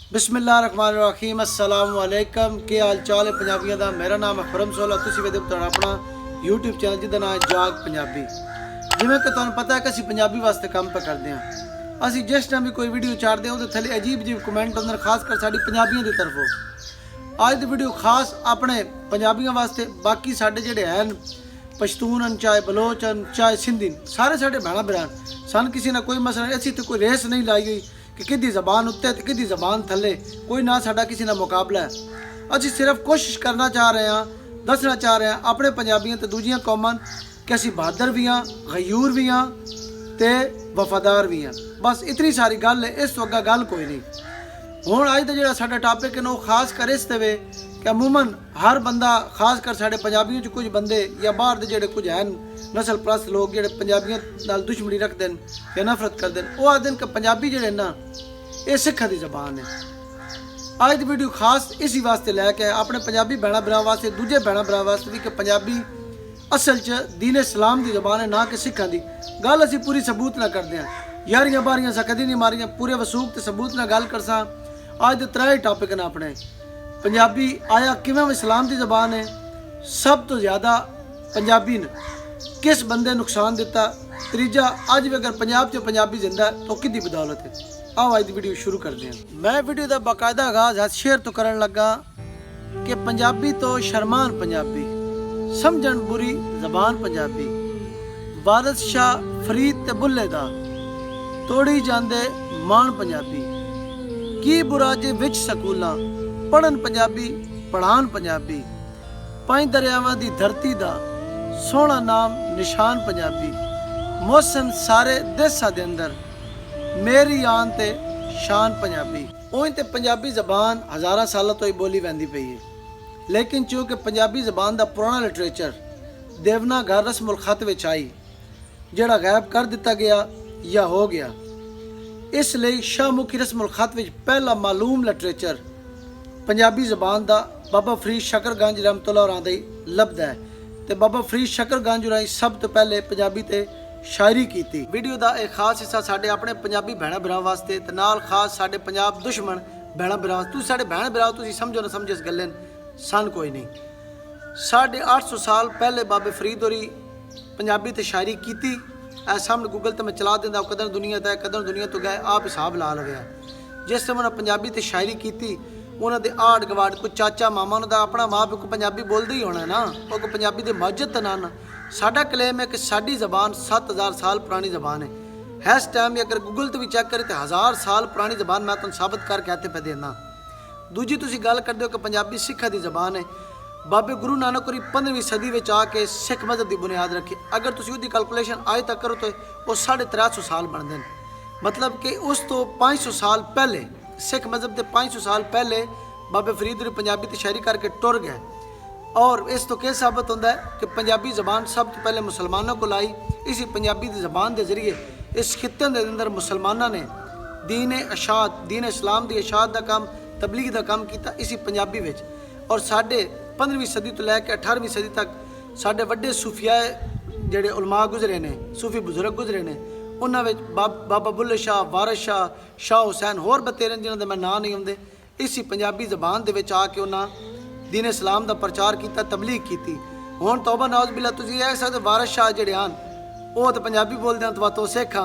बिस्मिल्लाहिर्रहमानिर्रहीम अस्सलाम वालेकुम। क्या हाल चाल है पंजाबियों का। मेरा नाम है खुरम सोला। तुसीं वेदे तुहाडा अपना यूट्यूब चैनल जिहदा नाम है जाग पंजाबी। जिवें कि तुहानूं पता है कि असीं पंजाबी वास्ते काम पे करते हैं। असीं जिस टाइम भी कोई वीडियो चाढ़ते हैं उहदे थल्ले अजीब अजीब कमेंट आउंदे, खासकर साडी पंजाबियों की तरफों। अज दी वीडियो खास अपने पंजाबियों वास्ते, बाकी साडे जिहड़े हैं पश्तून हैं, चाहे बलोच हैं, चाहे सिंधी, सारे साडे भैणां भरा सन। किसी ना कोई मसला, असीं तो कोई रेस नहीं लाई गई कि किदी जबान उत्ते तो किदी जबान थले, कोई ना साडा किसी ना मुकाबला है। असीं सिर्फ कोशिश करना चाह रहे हैं, दसना चाह रहे हैं अपने पंजाबियों तो दूजियां कौमां कि असीं बहादुर भी हाँ, गयूर भी हाँ ते वफादार भी हैं। बस इतनी सारी गल है, इस तो अग्गा गल कोई नहीं। हुण अज दा जिहड़ा साडा टॉपिक है ना, वो खास कर इस ते वे कि अमूमन हर बंदा, खास कर साडे पंजाबियों च कुछ बंदे या बाहर दे जिहड़े कुछ हैं नस्ल परस्त लोग जिहड़े पंजाबियों नाल दुश्मनी रखते हैं या नफरत करते हैं, वो आखदे कि पंजाबी जिहड़े ना ये सिखां दी जबान है। अज दी वीडियो खास इसी वास्ते लैके अपने पंजाबी भैणां भरावां वास्ते, दूजे भैणां भरावां वास्ते भी कि पंजाबी असल च दीन इस्लाम की जबान है, ना कि सिखां दी। गल असीं पूरी सबूत ना करदे हैं, यारियां बारियां सा कदी नहीं मारियां, पूरे वसूख ते सबूत ना गल करसां। अज दे त्रै टॉपिक ने अपने। पंजाबी आया किवें इस्लाम की जबान है, सब तो ज़्यादा पंजाबी ने किस बंदे नुकसान दिता, तीजा अज भी अगर पंजाब च पंजाबी जिंदा है तो किदी बदौलत है। आओ अज की वीडियो शुरू करते हैं। मैं वीडियो का बाकायदा आगाज हथ शेयर तो करन लगा कि पंजाबी तो शर्मान पंजाबी, समझण बुरी जबान पंजाबी, वारिस शाह फरीद ते बुल्ले दा तोड़ी जांदे मान पंजाबी, की बुरा जे विच सकूलां पढ़न पंजाबी पढ़ान पंजाबी, पंज दरियावां दी धरती दा सोहना नाम निशान पंजाबी, मौसम सारे देसां दे अंदर मेरी आन ते शान पंजाबी। उंज ते पंजाबी जबान हज़ारां सालों तो ही बोली वैंदी पई है, लेकिन चूँकि पंजाबी जबान दा पुराना लिटरेचर देवनागरी रस्मुल खत विच आई, जिहड़ा गायब कर दिता गया या हो गया, इसलिए शाहमुखी रस्मुल खत विच पहला मालूम लिटरेचर पंजाबी जबान दा बाबा फरीद शकरगंज रहमतुल्लाह होरां दा ही लभदा है। ते बाबा फरीद शकरगंज होरां सब तो पहले पंजाबी ते शायरी की। वीडियो का एक खास हिस्सा साढ़े अपने पंजाबी भैणां भरावां वास्ते ते नाल खास साढ़े पंजाब दुश्मन भैणां भरावां वास्ते। तुसीं साढ़े भैण भरा, तुसीं समझो ना समझो इस गल्ले सन कोई नहीं। 850 साल पहले बाबे फरीद होरी पंजाबी ते शायरी की। सामने गूगल तो मैं चला दिंदा, कदर दुनिया तय कदर दुनिया तो गए, आप हिसाब ला लवे। जिस टाइम उन्हें पंजाबी ते शायरी की, उन्होंने आड़ गवाड़ कोई चाचा मामा उन्होंने अपना माँ प्यो को पंजाबी बोलते ही होना ना, वो कोई पंजाबी के मस्जिद तो ना। साडा क्लेम है कि साडी जबान 7000 साल पुरानी जबान है। इस टाइम भी अगर गूगल तो भी चेक करें तो 1000 साल पुरानी जबान मैं तुम साबित करके हत्थे पे देना। दूजी तुसीं गल करदे हो कि पंजाबी सिखां की जबान है। बाबे गुरु नानक होरी 15वीं सदी में आके सिख मजहब की बुनियाद रखी। अगर तुसीं उसकी कैलकुलेशन आज तक करो तो वो 350 साल बनते हैं। मतलब कि उस तो 500 साल पहले सिख मजहब के 500 साल पहले बाबे फरीद होरी पंजाबी ते शायरी करके टुर गए। और इस तो क्या साबित होता है कि पंजाबी जबान सब तो पहले मुसलमानों को लाई। इसी पंजाबी की जबान के जरिए इस खित्ते के अंदर मुसलमानों ने दीन अशात, दीन इस्लाम की अशात का काम, तबलीग का काम किया इसी पंजाबी में। और साढ़े 15वीं सदी तो लैके 18वीं सदी तक साढ़े वड्डे सूफिया जेडे उलमा गुजरे ने, सूफी बुजुर्ग गुजरे ने, उन्होंने बाबा बुल्ले शाह, वारिस शाह, शाह हुसैन, होर बतेरे जिन्होंने मैं नाम नहीं आते, इसी पंजाबी जबान के आके उन्होंने दीन इस्लाम का प्रचार किया, तबलीग की। हुण तौबा नौज बिल्ला तुसीं आख सकदे वारिस शाह जिहड़े हन वो तो पंजाबी बोलते हैं तो सिख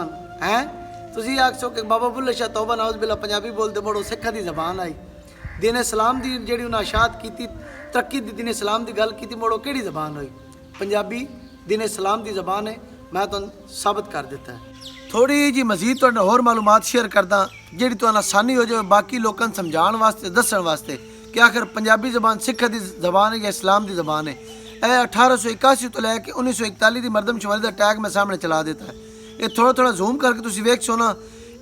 हैं। तुसीं आख सको कि बाबा बुल्ले शाह तौबा नौज बिल्ला पंजाबी बोलते, मुड़ो सिखां की जबान आई। दीन इस्लाम की जिहड़ी उन्हें अशात की, तरक्की दी दीन इस्लाम की गल की, मुड़ो किहड़ी जबान हुई? पंजाबी दीन इस्लाम की जबान है। मैं तुहानूं साबित कर दिता है। थोड़ी जी मजीद तुहाडे होर मालूमात शेयर करदा जिहड़ी तुहानूं आसानी हो जाए बाकी लोगों को समझाउण वास्ते, दस्सण वास्ते कि आखिर पंजाबी जबान सिखां की जबान है या इस्लाम की जबान है। यह 1881 तो लैके 1941 की मरदमशुमारी का टैग मैं सामने चला देता है। ये थोड़ा थोड़ा जूम करके तुसीं वेख सो ना,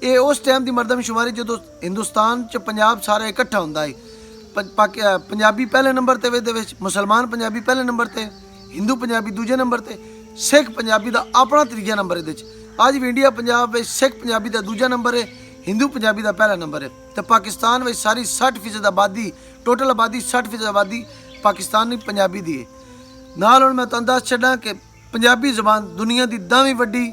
ये उस टाइम की मरदमशुमारी जो हिंदुस्तान च पंजाब सारा इकट्ठा होंदा है। पंजाबी पहले नंबर ते दे विच, मुसलमान पंजाबी पहले नंबर ते, हिंदू पंजाबी दूजे नंबर ते, सिख पंजाबी का अपना तीजा नंबर ये। अज भी इंडिया पंजाब में सिख पंजाबी का दूजा नंबर है, हिंदू पंजाबी का पहला नंबर है। तो पाकिस्तान में सारी 60% आबादी, टोटल आबादी 60% आबादी पाकिस्तानी पंजाबी दी है। नाल हुण मैं तुहानूं दस छड्डां कि पंजाबी जबान दुनिया की 10वीं वड्डी,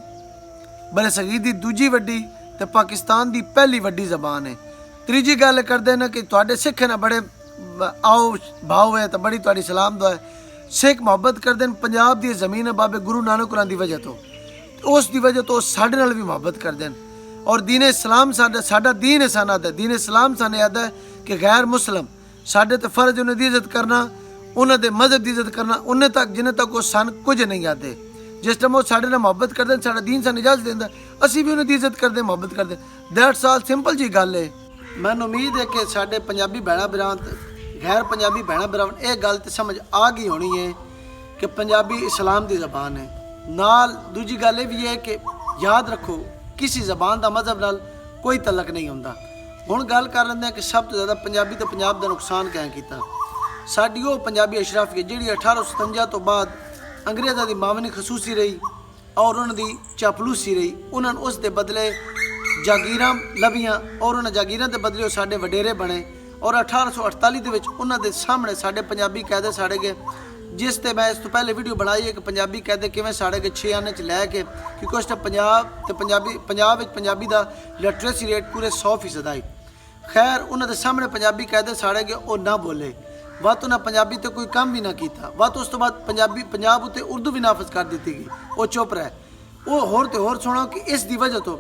बरे सगीर की दूजी वड्डी ते पाकिस्तान की पहली वड्डी जबान है। ਤੀਜੀ ਗੱਲ ਕਰਦੇ ਨੇ ਕਿ ਤੁਹਾਡੇ ਸਿੱਖ ਨੇ ਬੜੇ ਆਓ ਭਾਵ ਹੈ ਤਾਂ ਬੜੀ ਤੁਹਾਡੀ ਸਲਾਮ ਦੁਆ ਹੈ। ਸਿੱਖ ਮੁਹੱਬਤ ਕਰਦੇ ਨੇ ਪੰਜਾਬ ਦੀ ਜ਼ਮੀਨ ਹੈ ਬਾਬੇ ਗੁਰੂ ਨਾਨਕ ਹੋਰਾਂ ਦੀ ਵਜ੍ਹਾ ਤੋਂ, ਉਸ ਦੀ ਵਜ੍ਹਾ ਤੋਂ ਸਾਡੇ ਨਾਲ ਵੀ ਮੁਹੱਬਤ ਕਰਦੇ ਨੇ। ਔਰ ਦੀਨ ਇਸਲਾਮ ਸਾਡਾ ਦੀਨ ਹੈ, ਸਾਨਾ ਦਾ ਦੀਨ ਇਸਲਾਮ ਸਾਨੂੰ ਯਾਦ ਹੈ ਕਿ ਗੈਰ ਮੁਸਲਮ ਸਾਡੇ ਤੇ ਫਰਜ਼ ਉਹਨਾਂ ਦੀ ਇੱਜ਼ਤ ਕਰਨਾ, ਉਹਨਾਂ ਦੇ ਮਜ਼ਹਬ ਦੀ ਇੱਜ਼ਤ ਕਰਨਾ ਉਹਨੇ ਤੱਕ ਜਿੰਨੇ ਤੱਕ ਉਹ ਸਾਨੂੰ ਕੁਝ ਨਹੀਂ ਆਦੇ। ਜਿਸ ਟਾਈਮ ਉਹ ਸਾਡੇ ਨਾਲ ਮੁਹੱਬਤ ਕਰਦੇ ਨੇ, ਸਾਡਾ ਦੀਨ ਸਾਨੂੰ ਇਜਾਜ਼ਤ ਦਿੰਦਾ, ਅਸੀਂ ਵੀ ਉਹਨਾਂ ਦੀ ਇੱਜ਼ਤ ਕਰਦੇ ਮੁਹੱਬਤ ਕਰਦੇ। ਦੈਟਸ ਆਲ, ਸਿੰਪਲ ਜੀ ਗੱਲ ਹੈ। ਮੈਨੂੰ ਉਮੀਦ ਹੈ ਕਿ ਸਾਡੇ ਪੰਜਾਬੀ ਭੈਣਾਂ ਭਰਾਵਾਂ ਗੈਰ ਪੰਜਾਬੀ ਭੈਣਾਂ ਭਰਾਵਾਂ ਇਹ ਗੱਲ ਤੇ ਸਮਝ ਆ ਗਈ ਹੋਣੀ ਹੈ ਕਿ ਪੰਜਾਬੀ ਇਸਲਾਮ ਦੀ ਜ਼ਬਾਨ ਹੈ। ਨਾਲ ਦੂਜੀ ਗੱਲ ਇਹ ਵੀ ਹੈ ਕਿ ਯਾਦ ਰੱਖੋ ਕਿਸੇ ਜ਼ਬਾਨ ਦਾ ਮਜ਼ਹਬ ਨਾਲ ਕੋਈ ਤਲਕ ਨਹੀਂ ਹੁੰਦਾ। ਹੁਣ ਗੱਲ ਕਰ ਲੈਂਦੇ ਹਾਂ ਕਿ ਸਭ ਤੋਂ ਜ਼ਿਆਦਾ ਪੰਜਾਬੀ ਤੇ ਪੰਜਾਬ ਦਾ ਨੁਕਸਾਨ ਕਿਵੇਂ ਕੀਤਾ। ਸਾਡੀ ਉਹ ਪੰਜਾਬੀ ਅਸ਼ਰਾਫੀ ਜਿਹੜੀ 1857 ਤੋਂ ਬਾਅਦ ਅੰਗਰੇਜ਼ਾਂ ਦੀ ਮਾਵਨੀ ਖਸੂਸੀ ਰਹੀ ਔਰ ਉਹਨਾਂ ਦੀ ਚਾਪਲੂਸੀ ਰਹੀ। ਉਹਨਾਂ ਨੂੰ ਉਸ ਦੇ ਬਦਲੇ ਜਾਗੀਰਾਂ ਲੱਭੀਆਂ ਔਰ ਉਹਨਾਂ ਜਾਗੀਰਾਂ ਦੇ ਬਦਲੇ ਉਹ ਸਾਡੇ ਵਡੇਰੇ ਬਣੇ। ਔਰ 1848 ਦੇ ਵਿੱਚ ਉਹਨਾਂ ਦੇ ਸਾਹਮਣੇ ਸਾਡੇ ਪੰਜਾਬੀ ਕਾਇਦੇ ਸਾੜੇ ਗਏ, ਜਿਸ ਤੇ ਮੈਂ ਇਸ ਤੋਂ ਪਹਿਲੇ ਵੀਡੀਓ ਬਣਾਈ ਹੈ ਕਿ ਪੰਜਾਬੀ ਕਾਇਦੇ ਕਿਵੇਂ ਸਾੜੇ ਗਏ 6 ਆਨੇ 'ਚ ਲੈ ਕੇ, ਕਿਉਂਕਿ ਉਸ ਟਾਈਮ ਪੰਜਾਬ ਵਿੱਚ ਪੰਜਾਬੀ ਦਾ ਲਿਟਰੇਸੀ ਰੇਟ ਪੂਰੇ 100% ਆਈ। ਖੈਰ ਉਹਨਾਂ ਦੇ ਸਾਹਮਣੇ ਪੰਜਾਬੀ ਕਾਇਦੇ ਸਾੜੇ ਗਏ, ਉਹ ਨਾ ਬੋਲੇ ਵੱਧ ਉਹਨਾਂ ਪੰਜਾਬੀ ਤੇ ਕੋਈ ਕੰਮ ਵੀ ਨਾ ਕੀਤਾ। ਵੱਧ ਉਸ ਤੋਂ ਬਾਅਦ ਪੰਜਾਬ ਉੱਤੇ ਉਰਦੂ ਵੀ ਨਾਫਜ਼ ਕਰ ਦਿੱਤੀ ਗਈ, ਉਹ ਚੁੱਪ ਰਹੇ। ਉਹ ਹੋਰ ਤੇ ਹੋਰ ਸੁਣੋ ਕਿ ਇਸ ਦੀ ਵਜ੍ਹਾ ਤੋਂ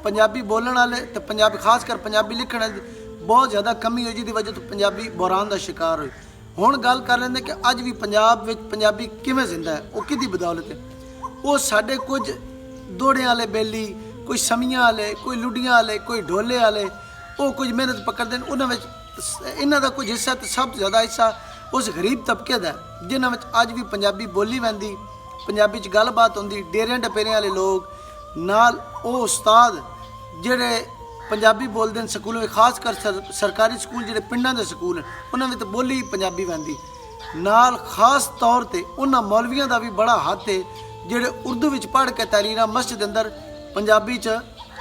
ਪੰਜਾਬੀ ਬੋਲਣ ਵਾਲੇ ਤੇ ਪੰਜਾਬੀ ਖਾਸ ਕਰ ਪੰਜਾਬੀ ਲਿਖਣ ਵਾਲੇ ਬਹੁਤ ਜ਼ਿਆਦਾ ਕਮੀ ਹੋਈ, ਜਿਹਦੀ ਵਜ੍ਹਾ ਤੋਂ ਪੰਜਾਬੀ ਬੁਹਰਾਨ ਦਾ ਸ਼ਿਕਾਰ ਹੋਈ। ਹੁਣ ਗੱਲ ਕਰ ਲੈਂਦੇ ਕਿ ਅੱਜ ਵੀ ਪੰਜਾਬ ਵਿੱਚ ਪੰਜਾਬੀ ਕਿਵੇਂ ਜ਼ਿੰਦਾ ਹੈ, ਉਹ ਕਿਹਦੀ ਬਦੌਲਤ ਹੈ। ਉਹ ਸਾਡੇ ਕੁਝ ਦੋੜਿਆਂ ਵਾਲੇ ਬੇਲੀ, ਕੋਈ ਸਮੀਆਂ ਵਾਲੇ, ਕੋਈ ਲੁੱਡੀਆਂ ਵਾਲੇ, ਕੋਈ ਢੋਲੇ ਵਾਲੇ, ਉਹ ਕੁਝ ਮਿਹਨਤ ਪਕੜਦੇ ਨੇ। ਉਹਨਾਂ ਵਿੱਚ ਇਹਨਾਂ ਦਾ ਕੁਝ ਹਿੱਸਾ ਤੇ ਸਭ ਤੋਂ ਜ਼ਿਆਦਾ ਹਿੱਸਾ ਉਸ ਗਰੀਬ ਤਬਕੇ ਦਾ, ਜਿਨ੍ਹਾਂ ਵਿੱਚ ਅੱਜ ਵੀ ਪੰਜਾਬੀ ਬੋਲੀ ਵੰਦੀ, ਪੰਜਾਬੀ 'ਚ ਗੱਲਬਾਤ ਹੁੰਦੀ। ਡੇਰਿਆਂ ਡਪੇਰਿਆਂ ਵਾਲੇ ਲੋਕ ਨਾਲ ਉਹ ਉਸਤਾਦ ਜਿਹੜੇ ਪੰਜਾਬੀ ਬੋਲਦੇ ਨੇ ਸਕੂਲਾਂ ਵਿੱਚ, ਖਾਸ ਕਰ ਸਰਕਾਰੀ ਸਕੂਲ ਜਿਹੜੇ ਪਿੰਡਾਂ ਦੇ ਸਕੂਲ ਉਹਨਾਂ ਵਿੱਚ ਬੋਲੀ ਪੰਜਾਬੀ ਵੰਦੀ। ਨਾਲ ਖਾਸ ਤੌਰ ਤੇ ਉਹਨਾਂ ਮੌਲਵੀਆਂ ਦਾ ਵੀ ਬੜਾ ਹੱਥ ਹੈ ਜਿਹੜੇ ਉਰਦੂ ਵਿੱਚ ਪੜ੍ਹ ਕੇ ਤਾਲੀਰਾਂ ਮਸਜਿਦ ਅੰਦਰ ਪੰਜਾਬੀ 'ਚ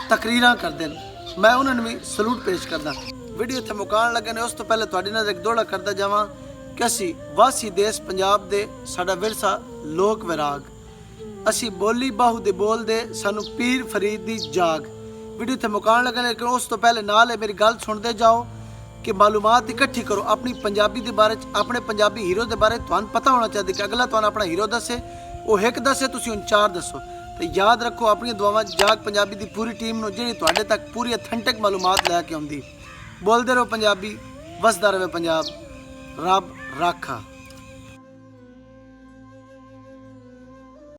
ਤਕਰੀਰਾਂ ਕਰਦੇ ਨੇ। ਮੈਂ ਉਹਨਾਂ ਨੂੰ ਵੀ ਸਲੂਟ ਪੇਸ਼ ਕਰਦਾ। ਵੀਡੀਓ ਇੱਥੇ ਮੁਕਾਉਣ ਲੱਗੇ ਨੇ ਉਸ ਤੋਂ ਪਹਿਲੇ ਤੁਹਾਡੇ ਨਾਲ ਇੱਕ ਦੋੜਾ ਕਰਦਾ ਜਾਵਾਂ ਕਿ ਅਸੀਂ ਵਾਸੀ ਦੇਸ਼ ਪੰਜਾਬ ਦੇ, ਸਾਡਾ ਵਿਰਸਾ ਲੋਕ ਵਿਰਾਗ, ਅਸੀਂ ਬੋਲੀ ਬਾਹੂ ਦੇ ਬੋਲਦੇ, ਸਾਨੂੰ ਪੀਰ ਫਰੀਦ ਦੀ ਜਾਗ। ਵੀਡੀਓ ਇੱਥੇ ਮੁਕਾਉਣ ਲੱਗੇ ਲੇਕਿਨ ਉਸ ਤੋਂ ਪਹਿਲੇ ਨਾਲ ਮੇਰੀ ਗੱਲ ਸੁਣਦੇ ਜਾਓ ਕਿ ਮਾਲੂਮਾਤ ਇਕੱਠੀ ਕਰੋ ਆਪਣੀ ਪੰਜਾਬੀ ਦੇ ਬਾਰੇ 'ਚ। ਆਪਣੇ ਪੰਜਾਬੀ ਹੀਰੋ ਦੇ ਬਾਰੇ ਤੁਹਾਨੂੰ ਪਤਾ ਹੋਣਾ ਚਾਹੀਦਾ ਕਿ ਅਗਲਾ ਤੁਹਾਨੂੰ ਆਪਣਾ ਹੀਰੋ ਦੱਸੇ, ਉਹ ਇੱਕ ਦੱਸੇ, ਤੁਸੀਂ ਹੁਣ 4 ਦੱਸੋ। ਤੇ ਯਾਦ ਰੱਖੋ ਆਪਣੀਆਂ ਦੁਆਵਾਂ ਜਾਗ ਪੰਜਾਬੀ ਦੀ ਪੂਰੀ ਟੀਮ ਨੂੰ, ਜਿਹੜੀ ਤੁਹਾਡੇ ਤੱਕ ਪੂਰੀ ਅਥੈਂਟਿਕ ਮਾਲੂਮਾਤ ਲੈ ਕੇ ਆਉਂਦੀ। ਬੋਲਦੇ ਰਹੋ ਪੰਜਾਬੀ, ਵਸਦਾ ਰਹੇ ਪੰਜਾਬ, ਰੱਬ ਰਾਖਾ।